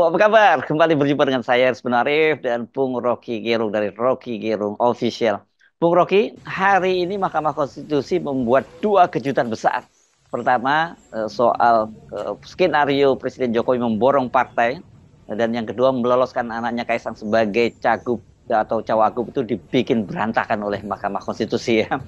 apa kabar? Kembali berjumpa dengan saya Rizman Arif dan Bung Rocky Gerung dari Rocky Gerung Official. Bung Rocky, hari ini Mahkamah Konstitusi membuat dua kejutan besar. Pertama, soal skenario Presiden Jokowi memborong partai, dan yang kedua meloloskan anaknya Kaisang sebagai cagup atau cawagup itu dibikin berantakan oleh Mahkamah Konstitusi ya.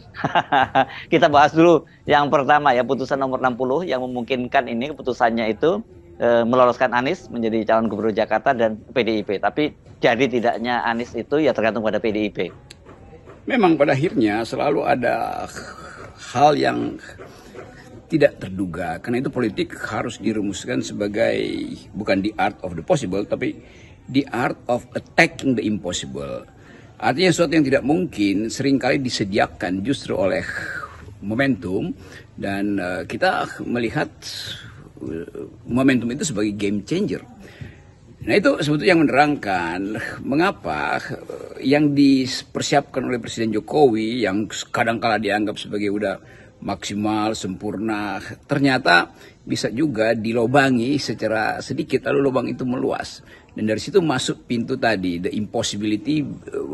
Kita bahas dulu yang pertama ya, putusan nomor 60 yang memungkinkan ini keputusannya itu meloloskan Anies menjadi calon gubernur Jakarta dan PDIP. Tapi jadi tidaknya Anies itu ya tergantung pada PDIP. Memang pada akhirnya selalu ada hal yang tidak terduga. Karena itu politik harus dirumuskan sebagai bukan the art of the possible, tapi the art of attacking the impossible. Artinya sesuatu yang tidak mungkin seringkali disediakan justru oleh momentum. Dan kita melihat momentum itu sebagai game changer. Nah itu sebetulnya yang menerangkan mengapa yang dipersiapkan oleh Presiden Jokowi yang kadang-kala dianggap sebagai udah maksimal, sempurna, ternyata bisa juga dilobangi secara sedikit lalu lubang itu meluas. Dan dari situ masuk pintu tadi, the impossibility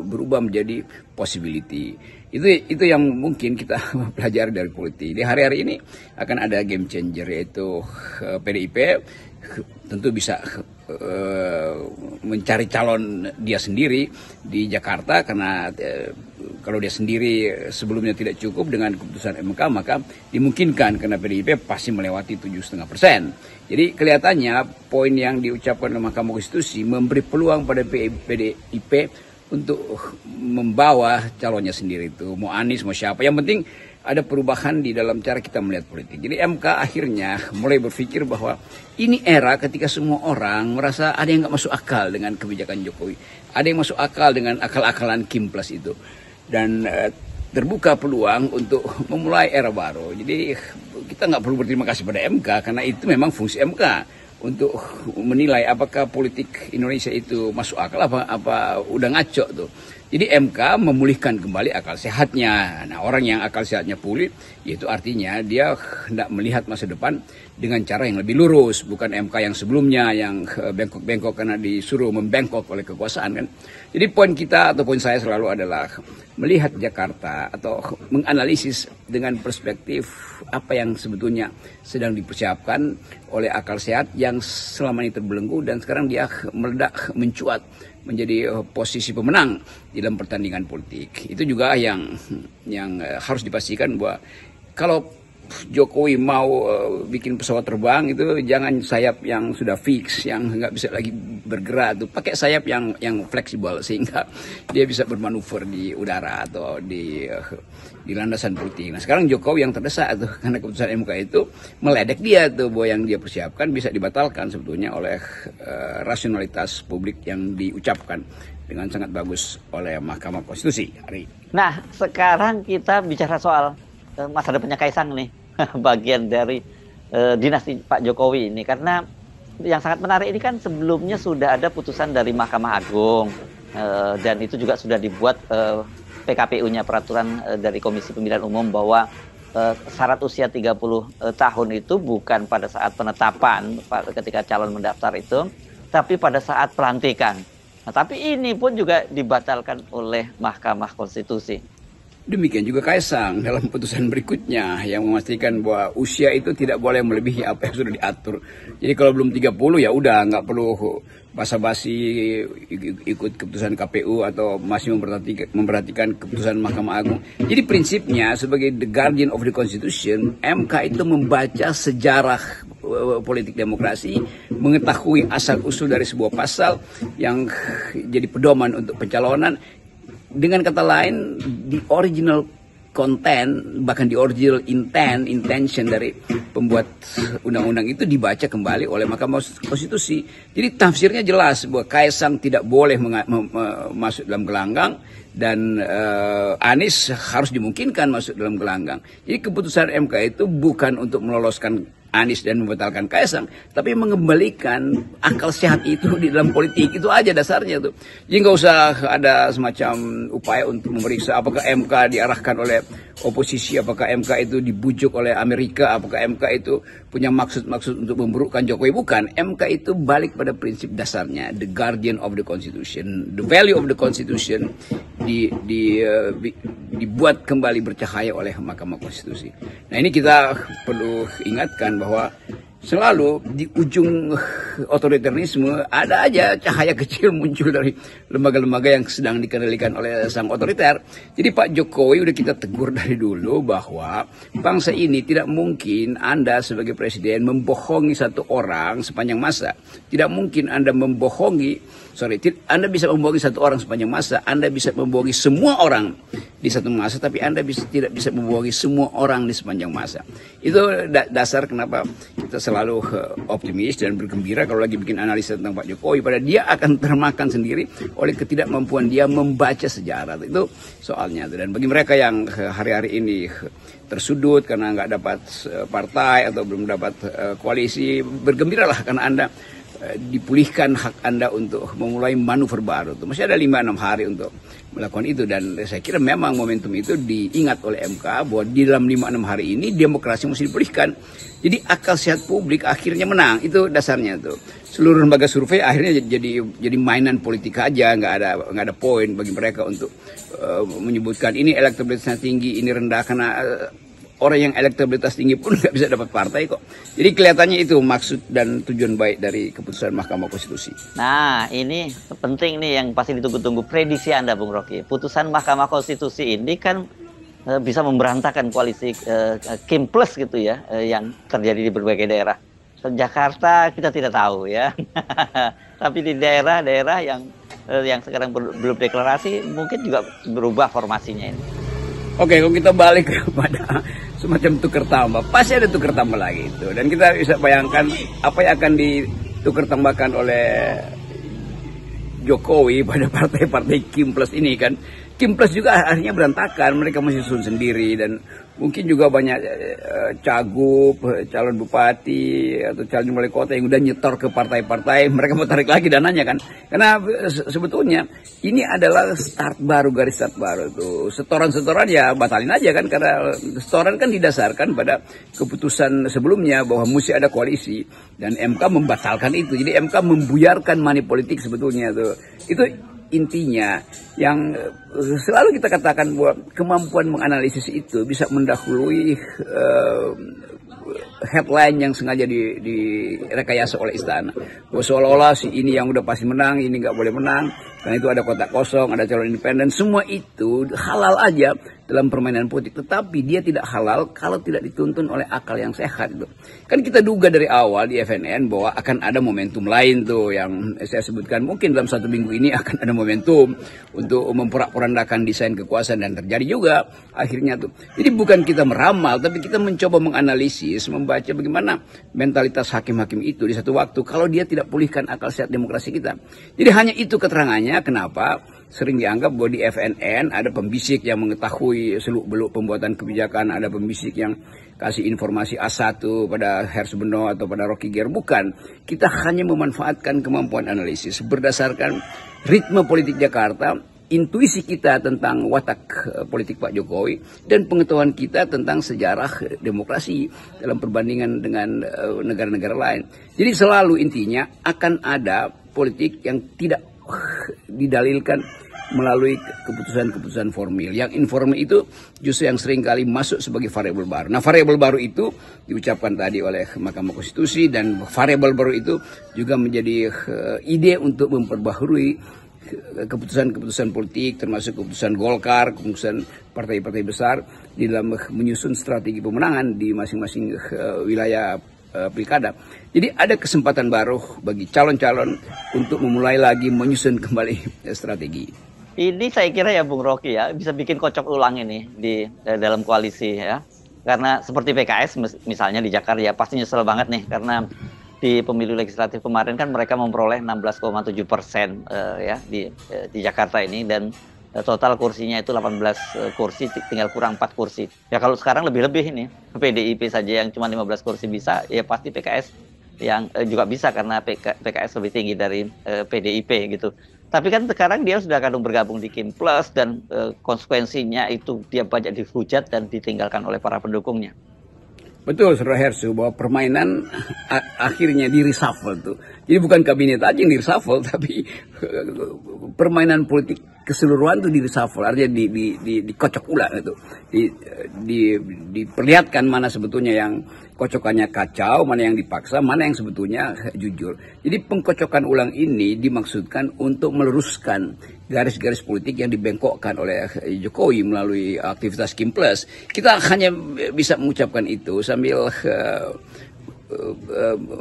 berubah menjadi possibility. Itu yang mungkin kita pelajari dari politik. Di hari-hari ini akan ada game changer yaitu PDIP tentu bisa mencari calon dia sendiri di Jakarta karena kalau dia sendiri sebelumnya tidak cukup dengan keputusan MK maka dimungkinkan karena PDIP pasti melewati 7,5%. Jadi kelihatannya poin yang diucapkan oleh Mahkamah Konstitusi memberi peluang pada PDIP untuk membawa calonnya sendiri itu mau Anies mau siapa. Yang penting ada perubahan di dalam cara kita melihat politik. Jadi MK akhirnya mulai berpikir bahwa ini era ketika semua orang merasa ada yang nggak masuk akal dengan kebijakan Jokowi. Ada yang masuk akal dengan akal-akalan Kim Plus itu. Dan terbuka peluang untuk memulai era baru. Jadi kita nggak perlu berterima kasih pada MK karena itu memang fungsi MK untuk menilai apakah politik Indonesia itu masuk akal apa udah ngaco tuh. Jadi MK memulihkan kembali akal sehatnya. Nah orang yang akal sehatnya pulih, yaitu artinya dia hendak melihat masa depan dengan cara yang lebih lurus. Bukan MK yang sebelumnya yang bengkok-bengkok karena disuruh membengkok oleh kekuasaan kan. Jadi poin kita atau poin saya selalu adalah melihat Jakarta atau menganalisis dengan perspektif apa yang sebetulnya sedang dipersiapkan oleh akal sehat yang selama ini terbelenggu dan sekarang dia meledak mencuat menjadi posisi pemenang di dalam pertandingan politik. Itu juga yang harus dipastikan bahwa kalau Jokowi mau bikin pesawat terbang itu jangan sayap yang sudah fix, yang nggak bisa lagi bergerak, tuh pakai sayap yang fleksibel sehingga dia bisa bermanuver di udara atau di landasan politik. Nah sekarang Jokowi yang terdesak tuh karena keputusan MK itu meledek dia tuh bahwa yang dia persiapkan bisa dibatalkan sebetulnya oleh rasionalitas publik yang diucapkan dengan sangat bagus oleh Mahkamah Konstitusi. Nah sekarang kita bicara soal masa depannya Kaisang nih, bagian dari dinasti Pak Jokowi ini. Karena yang sangat menarik ini kan sebelumnya sudah ada putusan dari Mahkamah Agung, dan itu juga sudah dibuat PKPU-nya, peraturan dari Komisi Pemilihan Umum, bahwa syarat usia 30 tahun itu bukan pada saat penetapan ketika calon mendaftar itu, tapi pada saat pelantikan. Nah, tapi ini pun juga dibatalkan oleh Mahkamah Konstitusi. Demikian juga Kaisang dalam putusan berikutnya yang memastikan bahwa usia itu tidak boleh melebihi apa yang sudah diatur. Jadi kalau belum 30 ya udah nggak perlu basa-basi ikut keputusan KPU atau masih memperhatikan keputusan Mahkamah Agung. Jadi prinsipnya sebagai the guardian of the Constitution, MK itu membaca sejarah politik demokrasi, mengetahui asal-usul dari sebuah pasal yang jadi pedoman untuk pencalonan. Dengan kata lain, the original content, bahkan the original intention dari pembuat undang-undang itu dibaca kembali oleh Mahkamah Konstitusi. Jadi tafsirnya jelas bahwa Kaisang tidak boleh masuk dalam gelanggang dan Anies harus dimungkinkan masuk dalam gelanggang. Jadi keputusan MK itu bukan untuk meloloskan Anies dan membatalkan Kaisang, tapi mengembalikan akal sehat itu di dalam politik, itu aja dasarnya tuh. Jadi nggak usah ada semacam upaya untuk memeriksa apakah MK diarahkan oleh oposisi, apakah MK itu dibujuk oleh Amerika, apakah MK itu punya maksud-maksud untuk memburukkan Jokowi. Bukan, MK itu balik pada prinsip dasarnya, the guardian of the constitution, the value of the constitution dibuat kembali bercahaya oleh Mahkamah Konstitusi. Nah, ini kita perlu ingatkan bahwa selalu di ujung otoriterisme ada aja cahaya kecil muncul dari lembaga-lembaga yang sedang dikendalikan oleh sang otoriter. Jadi Pak Jokowi udah kita tegur dari dulu bahwa bangsa ini tidak mungkin Anda sebagai presiden membohongi satu orang sepanjang masa. Tidak mungkin Anda Anda bisa membohongi satu orang sepanjang masa. Anda bisa membohongi semua orang di satu masa, tapi Anda tidak bisa membohongi semua orang di sepanjang masa. Itu dasar kenapa kita selalu optimis dan bergembira kalau lagi bikin analisa tentang Pak Jokowi. Pada dia akan termakan sendiri oleh ketidakmampuan dia membaca sejarah. Itu soalnya. Dan bagi mereka yang hari-hari ini tersudut karena nggak dapat partai atau belum dapat koalisi, bergembiralah karena Anda dipulihkan hak Anda untuk memulai manuver baru. Masih ada 5-6 hari untuk melakukan itu, dan saya kira memang momentum itu diingat oleh MK bahwa di dalam 5-6 hari ini demokrasi mesti dipulihkan. Jadi akal sehat publik akhirnya menang, itu dasarnya tuh. Seluruh lembaga survei akhirnya jadi mainan politik aja, nggak ada poin bagi mereka untuk menyebutkan ini elektabilitasnya tinggi, ini rendah, karena orang yang elektabilitas tinggi pun nggak bisa dapat partai kok. Jadi kelihatannya itu maksud dan tujuan baik dari keputusan Mahkamah Konstitusi. Nah, ini penting nih yang pasti ditunggu-tunggu, prediksi Anda, Bung Rocky. Putusan Mahkamah Konstitusi ini kan bisa memberantakan koalisi Kim Plus gitu ya, yang terjadi di berbagai daerah. Jakarta kita tidak tahu ya, tapi di daerah-daerah yang sekarang belum deklarasi mungkin juga berubah formasinya ini. Oke, kalau kita balik kepada semacam tukar tambah, pasti ada tukar tambah lagi itu. Dan kita bisa bayangkan apa yang akan ditukar tambahkan oleh Jokowi pada partai-partai Kim Plus ini kan. Kim Plus juga akhirnya berantakan, mereka masih susun sendiri, dan mungkin juga banyak cagup, calon bupati atau calon wali kota yang udah nyetor ke partai-partai, mereka mau tarik lagi dananya kan. Karena sebetulnya ini adalah start baru, garis start baru tuh. Setoran-setoran ya batalin aja kan, karena setoran kan didasarkan pada keputusan sebelumnya bahwa mesti ada koalisi, dan MK membatalkan itu. Jadi MK membuyarkan money politik sebetulnya tuh. Itu intinya yang selalu kita katakan bahwa kemampuan menganalisis itu bisa mendahului headline yang sengaja direkayasa oleh istana. Bahwa seolah-olah si ini yang udah pasti menang, ini nggak boleh menang, karena itu ada kotak kosong, ada calon independen. Semua itu halal aja dalam permainan politik, tetapi dia tidak halal kalau tidak dituntun oleh akal yang sehat. Gitu. Kan kita duga dari awal di FNN bahwa akan ada momentum lain tuh yang saya sebutkan, mungkin dalam 1 minggu ini akan ada momentum untuk memporak-porandakan desain kekuasaan, dan terjadi juga akhirnya tuh. Jadi bukan kita meramal, tapi kita mencoba menganalisis, membaca bagaimana mentalitas hakim-hakim itu di satu waktu kalau dia tidak pulihkan akal sehat demokrasi kita. Jadi hanya itu keterangannya kenapa sering dianggap bahwa di FNN ada pembisik yang mengetahui seluk-beluk pembuatan kebijakan, ada pembisik yang kasih informasi A1 pada Hersubeno atau pada Rocky Gerung. Bukan, kita hanya memanfaatkan kemampuan analisis berdasarkan ritme politik Jakarta, intuisi kita tentang watak politik Pak Jokowi, dan pengetahuan kita tentang sejarah demokrasi dalam perbandingan dengan negara-negara lain. Jadi selalu intinya akan ada politik yang tidak didalilkan melalui keputusan-keputusan formil. Yang informal itu justru yang sering kali masuk sebagai variabel baru. Nah, variabel baru itu diucapkan tadi oleh Mahkamah Konstitusi, dan variabel baru itu juga menjadi ide untuk memperbaharui keputusan-keputusan politik, termasuk keputusan Golkar, keputusan partai-partai besar di dalam menyusun strategi pemenangan di masing-masing wilayah pilkada. Jadi ada kesempatan baru bagi calon-calon untuk memulai lagi menyusun kembali strategi. Ini saya kira ya Bung Rocky ya bisa bikin kocok ulang ini di dalam koalisi ya. Karena seperti PKS misalnya di Jakarta ya pasti nyesel banget nih, karena di pemilu legislatif kemarin kan mereka memperoleh 16,7% ya di Jakarta ini, dan Total kursinya itu 18 kursi, tinggal kurang 4 kursi. Ya kalau sekarang lebih-lebih ini, PDIP saja yang cuma 15 kursi bisa, ya pasti PKS yang juga bisa karena PKS lebih tinggi dari PDIP gitu. Tapi kan sekarang dia sudah akan bergabung di Kim Plus dan konsekuensinya itu dia banyak dihujat dan ditinggalkan oleh para pendukungnya. Betul, Saudara Hersu, bahwa permainan akhirnya di reshuffle tuh. Jadi bukan kabinet aja yang di reshuffle, tapi permainan politik keseluruhan tuh di reshuffle, artinya dikocok ulang itu. Diperlihatkan mana sebetulnya yang kocokannya kacau, mana yang dipaksa, mana yang sebetulnya jujur. Jadi pengkocokan ulang ini dimaksudkan untuk meluruskan garis-garis politik yang dibengkokkan oleh Jokowi melalui aktivitas Kim Plus. Kita hanya bisa mengucapkan itu sambil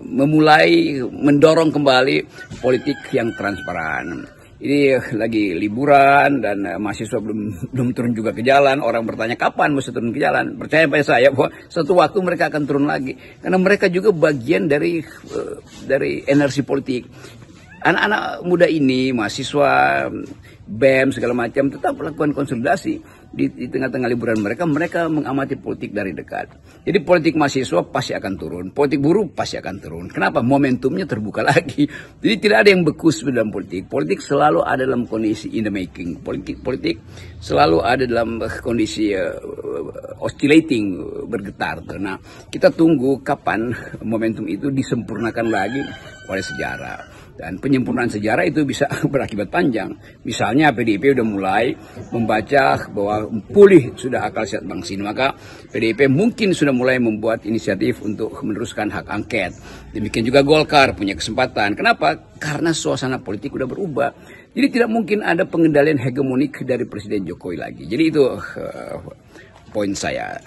memulai mendorong kembali politik yang transparan. Ini lagi liburan dan mahasiswa belum turun juga ke jalan. Orang bertanya kapan mesti turun ke jalan. Percaya pada saya bahwa suatu waktu mereka akan turun lagi. Karena mereka juga bagian dari energi politik. Anak-anak muda ini, mahasiswa, BEM segala macam tetap melakukan konsolidasi di tengah-tengah liburan mereka mengamati politik dari dekat. Jadi politik mahasiswa pasti akan turun, politik buruh pasti akan turun. Kenapa? Momentumnya terbuka lagi. Jadi tidak ada yang bekus dalam politik. Politik selalu ada dalam kondisi in the making. Politik selalu ada dalam kondisi oscillating, bergetar. Nah, kita tunggu kapan momentum itu disempurnakan lagi oleh sejarah. Dan penyempurnaan sejarah itu bisa berakibat panjang. Misalnya PDIP sudah mulai membaca bahwa pulih sudah akal sehat bangsa ini. Maka PDIP mungkin sudah mulai membuat inisiatif untuk meneruskan hak angket. Demikian juga Golkar punya kesempatan. Kenapa? Karena suasana politik sudah berubah. Jadi tidak mungkin ada pengendalian hegemonik dari Presiden Jokowi lagi. Jadi itu poin saya.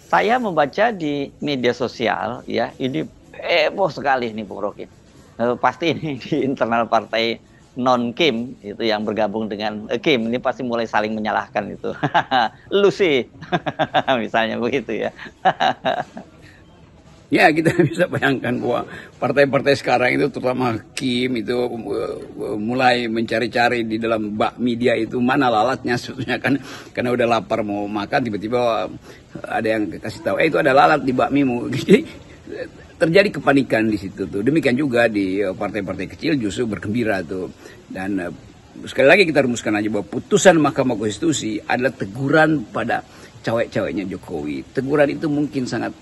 Saya membaca di media sosial, ya ini heboh sekali nih Bung Rocky. Pasti ini di internal partai non Kim itu yang bergabung dengan Kim ini pasti mulai saling menyalahkan itu. Lu sih misalnya begitu ya. Ya, kita bisa bayangkan bahwa partai-partai sekarang itu terutama Kim itu mulai mencari-cari di dalam bak media itu mana lalatnya sebetulnya kan, karena udah lapar mau makan tiba-tiba ada yang kasih tahu itu ada lalat di bakmimu. Jadi terjadi kepanikan di situ tuh. Demikian juga di partai-partai kecil justru bergembira tuh. Dan sekali lagi kita rumuskan aja bahwa putusan Mahkamah Konstitusi adalah teguran pada cawek-caweknya Jokowi. Teguran itu mungkin sangat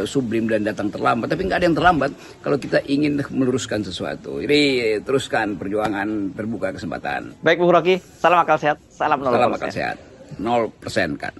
sublim dan datang terlambat, tapi nggak ada yang terlambat kalau kita ingin meluruskan sesuatu. Jadi teruskan perjuangan, terbuka kesempatan. Baik Bung Rocky, salam akal sehat, salam 0%. Salam akal sehat, 0% kan.